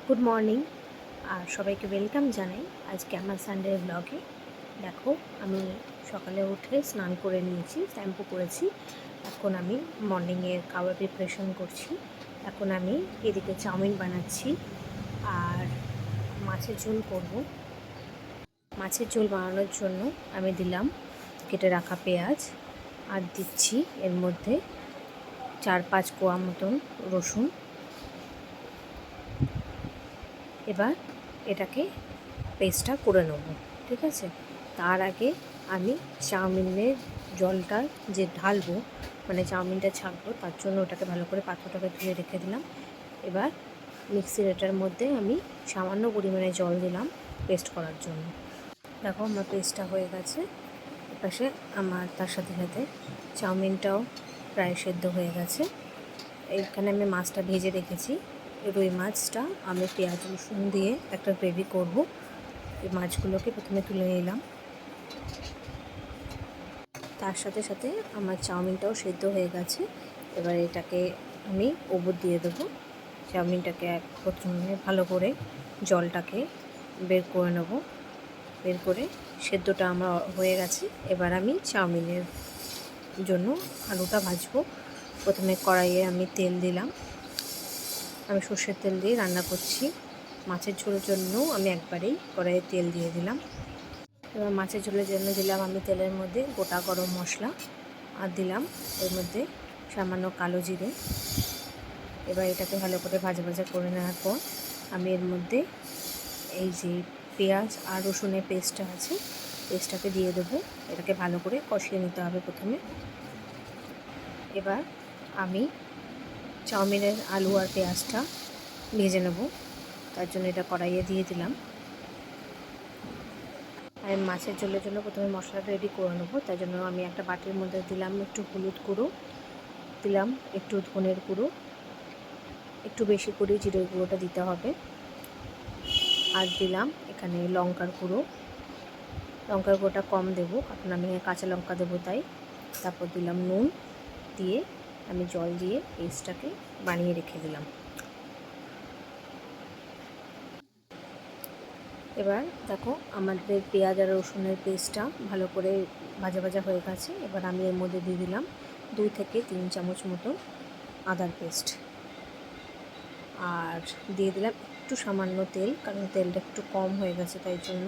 Good morning আর সবাইকে welcome জানাই আজকে আমার সানডে ব্লগে। দেখো, আমি সকালে উঠে স্নান করে নিয়েছি, শ্যাম্পু করেছি। এখন আমি মর্নিংয়ের খাবার প্রিপারেশন করছি। এখন আমি এদিকে চাউমিন বানাচ্ছি আর মাছের ঝোল করব। মাছের ঝোল বানানোর জন্য আমি দিলাম কেটে রাখা পেঁয়াজ আর দিচ্ছি এর মধ্যে 4-5 কোয়া মতন রসুন। এবার এটাকে পেস্টটা করে নেব, ঠিক আছে। তার আগে আমি চাউমিনের জলটা যে ঢালবো, মানে চাউমিনটা ছাঁকবো, তার জন্য ওটাকে ভালো করে পাত্রটাকে ধুয়ে রেখে দিলাম। এবার মিক্সির এটার মধ্যে আমি সামান্য পরিমাণে জল দিলাম পেস্ট করার জন্য। দেখো, আমার পেস্টটা হয়ে গেছে। এপাশে আমার তার সাথে সাথে চাউমিনটাও প্রায় সেদ্ধ হয়ে গেছে। এখানে আমি মাছটা ভেজে রেখেছি। রুই মাছটা আমি পেঁয়াজ রসুন দিয়ে একটা গ্রেভি করব। এই মাছগুলোকে প্রথমে তুলে নিলাম। তার সাথে সাথে আমার চাউমিনটাও সেদ্ধ হয়ে গেছে। এবার এটাকে আমি ওপর দিয়ে দেবো। চাউমিনটাকে প্রথমে ভালো করে জলটাকে বের করে নেব। বের করে সেদ্ধটা আমার হয়ে গেছে। এবার আমি চাউমিনের জন্য আলুটা ভাজবো। প্রথমে কড়াইয়ে আমি তেল দিলাম। আমি সর্ষের তেল দিয়ে রান্না করছি। মাছের ঝোলের জন্য আমি একবারেই কড়াইয়ে তেল দিয়ে দিলাম। এবার মাছের ঝোলের জন্য দিলাম আমি তেলের মধ্যে গোটা গরম মশলা আর দিলাম এর মধ্যে সামান্য কালো জিরে। এবার এটাকে ভালো করে ভাজা ভাজা করে নেওয়ার পর আমি এর মধ্যে এই যে পেঁয়াজ আর রসুনের পেস্টটা আছে, পেস্টটাকে দিয়ে দেবো। এটাকে ভালো করে কষিয়ে নিতে হবে প্রথমে। এবার আমি চাউমিনের আলু আর পেঁয়াজটা ভেজে নেব, তার জন্য এটা কড়াইয়ে দিয়ে দিলাম। আমি মাছের ঝোলের জন্য প্রথমে মশলাটা রেডি করে নেবো। তার জন্য আমি একটা বাটির মধ্যে দিলাম একটু হলুদ গুঁড়ো, দিলাম একটু ধনের গুঁড়ো, একটু বেশি করে জিরের গুঁড়োটা দিতে হবে, আর দিলাম এখানে লঙ্কার গুঁড়ো। লঙ্কার গুঁড়োটা কম দেবো কারণ আমি কাঁচা লঙ্কা দেবো তাই। তারপর দিলাম নুন, দিয়ে আমি জল দিয়ে পেস্টটাকে বানিয়ে রেখে দিলাম। এবার দেখো, আমাদের পেঁয়াজ আর রসুনের পেস্টটা ভালো করে ভাজা ভাজা হয়ে গেছে। এবার আমি এর মধ্যে দিয়ে দিলাম 2 থেকে 3 চামচ মতো আদার পেস্ট, আর দিয়ে দিলাম একটু সামান্য তেল, কারণ তেলটা একটু কম হয়ে গেছে তাই জন্য।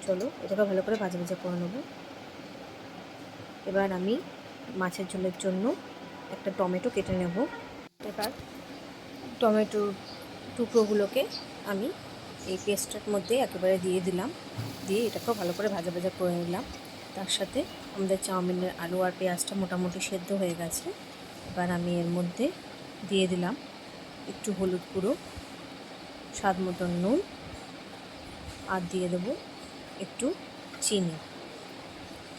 চলো এটাকে ভালো করে ভাজা ভাজা করে নেবো। এবার আমি মাছের ঝোলের জন্য একটা টমেটো কেটে নেব। এবার টমেটোর টুকরোগুলোকে আমি এই পেস্টের মধ্যে একেবারে দিয়ে দিলাম। দিয়ে এটাকেও ভালো করে ভাজা ভাজা করে নিলাম। তার সাথে আমাদের চাউমিনের আলু আর পেঁয়াজটা মোটামুটি সেদ্ধ হয়ে গেছে। এবার আমি এর মধ্যে দিয়ে দিলাম একটু হলুদ গুঁড়ো, স্বাদ মতন নুন, আর দিয়ে দেবো একটু চিনি।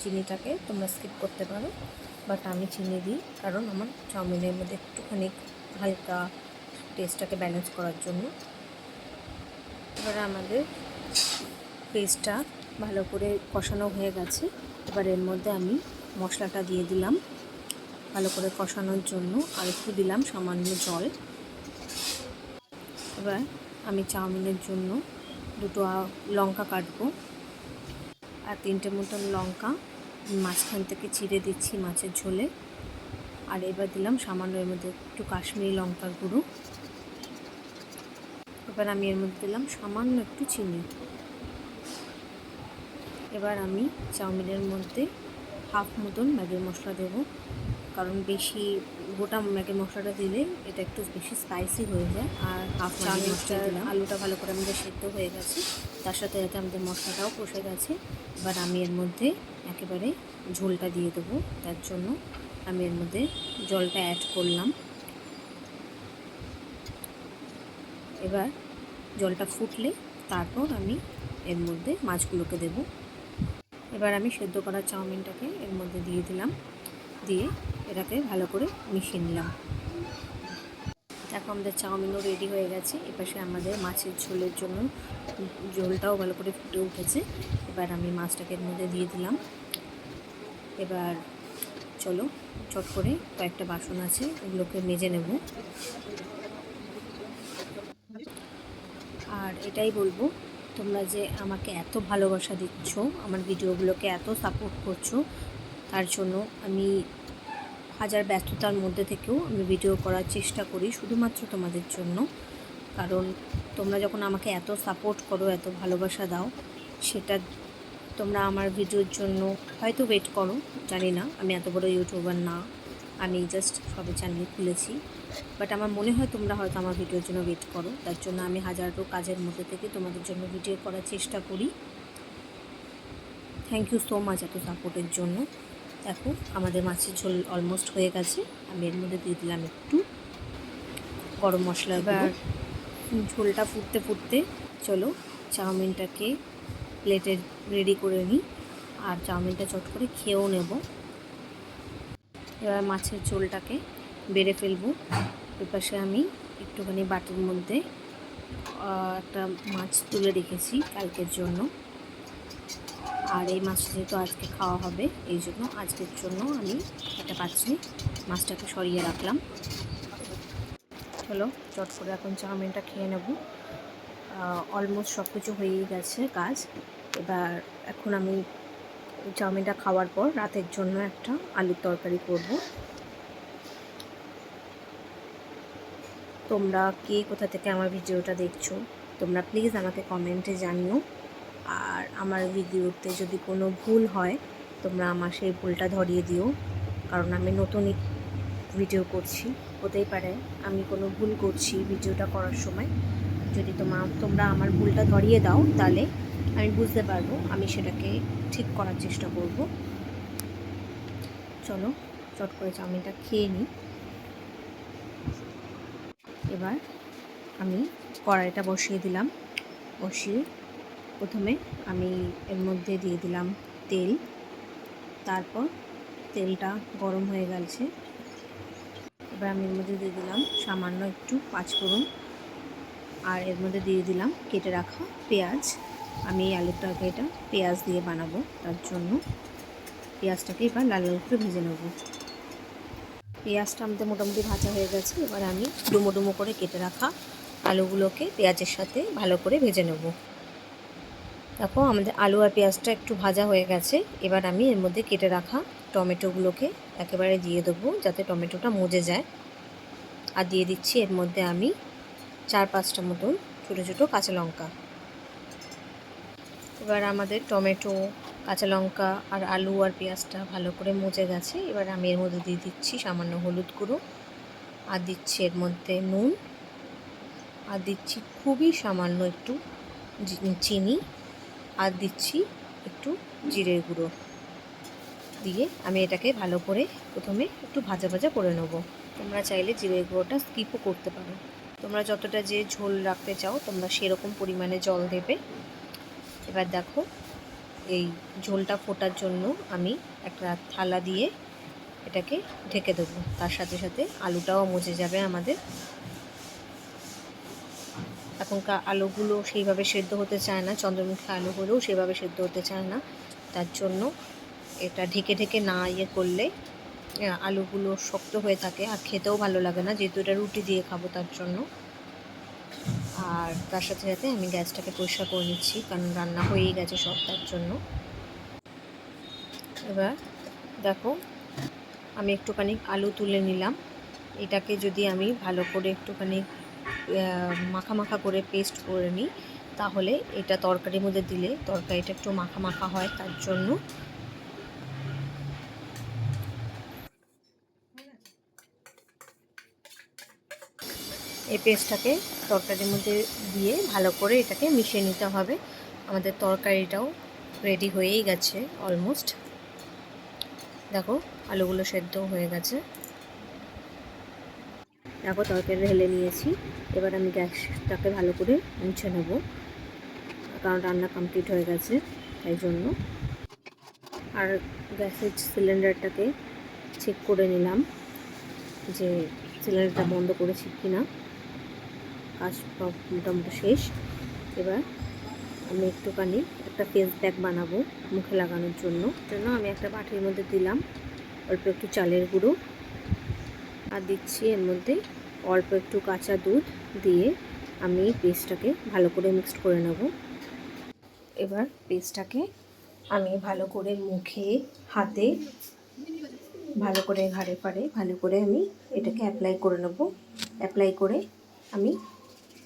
চিনিটাকে তোমরা স্কিপ করতে পারো, বাট আমি চিনি দিই কারণ আমার চাউমিনের মধ্যে একটুখানি হালকা টেস্টটাকে ব্যালেন্স করার জন্য। এবার আমাদের পেস্টটা ভালো করে কষানো হয়ে গেছে। এবার এর মধ্যে আমি মশলাটা দিয়ে দিলাম ভালো করে কষানোর জন্য, আর একটু দিলাম সামান্য জল। এবার আমি চাউমিনের জন্য 2টো লঙ্কা কাটবো, আর 3টে মতন লঙ্কা মাঝখান থেকে চিড়ে দিচ্ছি মাছের ঝোলে। আর এবার দিলাম সামান্য এর মধ্যে একটু কাশ্মীরি লঙ্কার গুঁড়ো। এবার আমি এর মধ্যে দিলাম সামান্য একটু চিনি। এবার আমি চাউমিনের মধ্যে হাফ মতন ম্যাগি মশলা দেবো, কারণ বেশি গোটা ম্যাগি মশলাটা দিলে এটা একটু বেশি স্পাইসি হয়ে যায়। আর হাফ ম্যাগি মশলা দিলাম। আলুটা ভালো করে আমাদের সেদ্ধ হয়ে গেছে, তার সাথে সাথে আমাদের মশলাটাও কষে গেছে। এবার আমি এর মধ্যে একেবারে ঝোলটা দিয়ে দেবো, তার জন্য আমি এর মধ্যে জলটা অ্যাড করলাম। এবার জলটা ফুটলে তারপর আমি এর মধ্যে মাছগুলোকে দেব। এবার আমি সেদ্ধ করা চাউমিনটাকে এর মধ্যে দিয়ে দিলাম, দিয়ে এটাকে ভালো করে মিশিয়ে নিলাম। দেখো, আমাদের চাউমিনও রেডি হয়ে গেছে। এপাশে আমাদের মাছের ঝোলের জন্য ঝোলটাও ভালো করে ফুটে উঠেছে। এবার আমি মাছটাকে এর মধ্যে দিয়ে দিলাম। এবার চলো চট করে কয়েকটা বাসন আছে ওগুলোকে মেজে নেব। আর এটাই বলবো, তোমরা যে আমাকে এত ভালোবাসা দিচ্ছ, আমার ভিডিওগুলোকে এত সাপোর্ট করছো, তার জন্য আমি হাজার ব্যস্ততার মধ্যে থেকেও আমি ভিডিও করার চেষ্টা করি শুধুমাত্র তোমাদের জন্য। কারণ তোমরা যখন আমাকে এত সাপোর্ট করো, এত ভালোবাসা দাও, সেটা তোমরা আমার ভিডিওর জন্য হয়তো ওয়েট করো, জানি না, আমি এত বড় ইউটিউবার না, আমি জাস্ট সবে চ্যানেল খুলেছি, বাট আমার মনে হয় তোমরা হয়তো আমার ভিডিওর জন্য ওয়েট করো। তার জন্য আমি হাজারো কাজের মধ্যে থেকে তোমাদের জন্য ভিডিও করার চেষ্টা করি। থ্যাংক ইউ সো মাচ এত সাপোর্টের জন্য। দেখো আমাদের মাছের ঝোল অলমোস্ট হয়ে গেছে। আমি এর মধ্যে দিয়ে দিলাম একটু গরম মশলা। এবার ঝোলটা ফুটতে ফুটতে চলো চাউমিনটাকে প্লেটে রেডি করে নিই, আর চাউমিনটা চট করে খেয়েও নেব। এবার মাছের ঝোলটাকে বেড়ে ফেলবো। এপাশে আমি একটুখানি বাটির মধ্যে একটা মাছ তুলে রেখেছি কালকের জন্য, আর এই মাছটা যেহেতু আজকে খাওয়া হবে, এই জন্য আজকের জন্য আমি একটা পাত্রে মাছটাকে সরিয়ে রাখলাম। চলো চট করে এখন চাউমিনটা খেয়ে নেব। অলমোস্ট সব কিছু হয়েই গেছে কাজ। এবার এখন আমি চাউমিনটা খাওয়ার পর রাতের জন্য একটা আলুর তরকারি করব। তোমরা কে কোথা থেকে আমার ভিডিওটা দেখছো, তোমরা প্লিজ আমাকে কমেন্টে জানিও। আর আমার ভিডিওতে যদি কোনো ভুল হয়, তোমরা আমার সেই ভুলটা ধরিয়ে দিও, কারণ আমি নতুন ভিডিও করছি, হতেই পারে আমি কোনো ভুল করছি ভিডিওটা করার সময়। যদি তোমরা আমার ভুলটা ধরিয়ে দাও, তাহলে আমি বুঝতে পারবো, আমি সেটাকে ঠিক করার চেষ্টা করব। চলো চট করে চাউমিনটা খেয়ে নিই। এবার আমি কড়াইটা বসিয়ে দিলাম। বসিয়ে প্রথমে আমি এর মধ্যে দিয়ে দিলাম তেল। তারপর তেলটা গরম হয়ে গেছে, এবার আমি এর মধ্যে দিয়ে দিলাম সামান্য একটু পাঁচফোড়ন, আর এর মধ্যে দিয়ে দিলাম কেটে রাখা পেঁয়াজ। আমি এই আলুর তরকারিটা পেঁয়াজ দিয়ে বানাবো, তার জন্য পেঁয়াজটাকে এবার লাল লাল করে ভেজে নেব। পেঁয়াজটা আমাদের মোটামুটি ভাজা হয়ে গেছে। এবার আমি ডুমো ডুমো করে কেটে রাখা আলুগুলোকে পেঁয়াজের সাথে ভালো করে ভেজে নেব। দেখো আমাদের আলু আর পেঁয়াজটা একটু ভাজা হয়ে গেছে। এবার আমি এর মধ্যে কেটে রাখা টমেটোগুলোকে একেবারে দিয়ে দেবো, যাতে টমেটোটা মজে যায়। আর দিয়ে দিচ্ছি এর মধ্যে আমি 4-5টা মতন ছোটো ছোটো কাঁচা লঙ্কা। এবার আমাদের টমেটো, কাঁচা লঙ্কা আর আলু আর পেঁয়াজটা ভালো করে মজে গেছে। এবার আমি এর মধ্যে দিয়ে দিচ্ছি সামান্য হলুদ গুঁড়ো, আর দিচ্ছি এর মধ্যে নুন, আর দিচ্ছি খুবই সামান্য একটু চিনি, আর দিচ্ছি একটু জিরের গুঁড়ো। দিয়ে আমি এটাকে ভালো করে প্রথমে একটু ভাজা ভাজা করে নেব। তোমরা চাইলে জিরের গুঁড়োটা স্কিপও করতে পারো। তোমরা যতটা যে ঝোল রাখতে চাও তোমরা সেরকম পরিমাণে জল দেবে। এবার দেখো এই ঝোলটা ফোটার জন্য আমি একটা থালা দিয়ে এটাকে ঢেকে দেবো। তার সাথে সাথে আলুটাও মজে যাবে আমাদের। এখনকার আলুগুলো সেইভাবে সেদ্ধ হতে চায় না, চন্দ্রমুখী আলু হলেও সেভাবে সেদ্ধ হতে চায় না। তার জন্য এটা ঢেকে ঢেকে না করলে আলুগুলো শক্ত হয়ে থাকে, আর খেতেও ভালো লাগে না, যেহেতু এটা রুটি দিয়ে খাবো তার জন্য। আর তার সাথে সাথে আমি গ্যাসটাকে পরিষ্কার করে নিচ্ছি, কারণ রান্না হয়েই গেছে সব, তার জন্য। এবার দেখো আমি একটুখানি আলু তুলে নিলাম। এটাকে যদি আমি ভালো করে একটুখানি মাখা মাখা করে পেস্ট করে নিই, তাহলে এটা তরকারির মধ্যে দিলে তরকারিটা একটু মাখা মাখা হয়, তার জন্য। এই পেস্টটাকে তরকারির মধ্যে দিয়ে ভালো করে এটাকে মিশিয়ে নিতে হবে। আমাদের তরকারিটাও রেডি হয়েই গেছে অলমোস্ট। দেখো আলুগুলো সেদ্ধ হয়ে গেছে। দেখো তরকারি ঢেলে নিয়েছি। এবার আমি গ্যাসটাকে ভালো করে মুছে নেব, কারণ রান্না কমপ্লিট হয়ে গেছে তাই জন্য। আর গ্যাসের সিলিন্ডারটাকে চেক করে নিলাম যে সিলিন্ডারটা বন্ধ করেছি কি না। কাজ মোটামুটি শেষ। এবার আমি একটুখানি একটা ফেস প্যাক বানাবো মুখে লাগানোর জন্য। আমি একটা বাটির মধ্যে দিলাম অল্প একটু চালের গুঁড়ো, আর দিচ্ছি এর মধ্যে অল্প একটু কাঁচা দুধ দিয়ে আমি পেস্টটাকে ভালো করে মিক্সড করে নেব। এবার পেস্টটাকে আমি ভালো করে মুখে, হাতে, ভালো করে ঘাড়ে পাড়ে ভালো করে আমি এটাকে অ্যাপ্লাই করে নেব। অ্যাপ্লাই করে আমি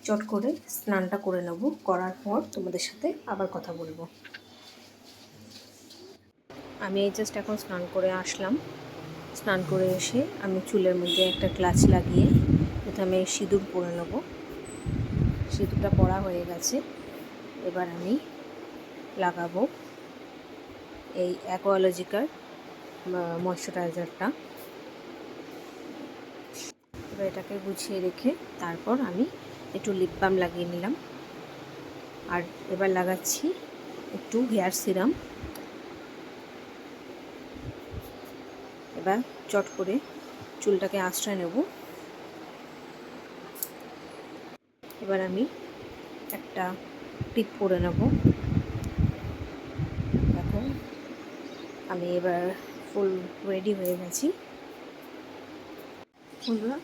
চট করে স্নানটা করে নেব। করার পর তোমাদের সাথে আবার কথা বলবো। আমি এই জাস্ট এখন স্নান করে আসলাম। স্নান করে এসে আমি চুলের মধ্যে একটা ক্লাচ লাগিয়ে প্রথমে সিঁদুর পরে নেব। সিঁদুরটা পরা হয়ে গেছে। এবার আমি লাগাবো এই অ্যাকোয়ালজিকার ময়শ্চারাইজারটা। এবার এটাকে গুছিয়ে রেখে তারপর আমি একটু লিপ বাম লাগিয়ে নিলাম। আর এবার লাগাচ্ছি একটু হেয়ার সিরাম। এবার চট করে চুলটাকে আঁচড়ায় নেব। এবার আমি একটা টিপ পরে নেব। দেখো আমি এবার ফুল রেডি হয়ে গেছি। বন্ধুরা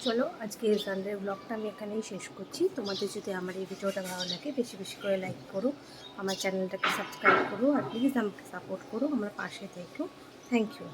চলো আজকে সানডে ব্লগটা আমি এখানেই শেষ করছি। তোমাদের যদি আমার এই ভিডিওটা ভালো লাগে বেশি বেশি করে লাইক করো, আমার চ্যানেলটাকে সাবস্ক্রাইব করো, আর প্লিজ আমাকে সাপোর্ট করো, আমার পাশে থেকো। Thank you.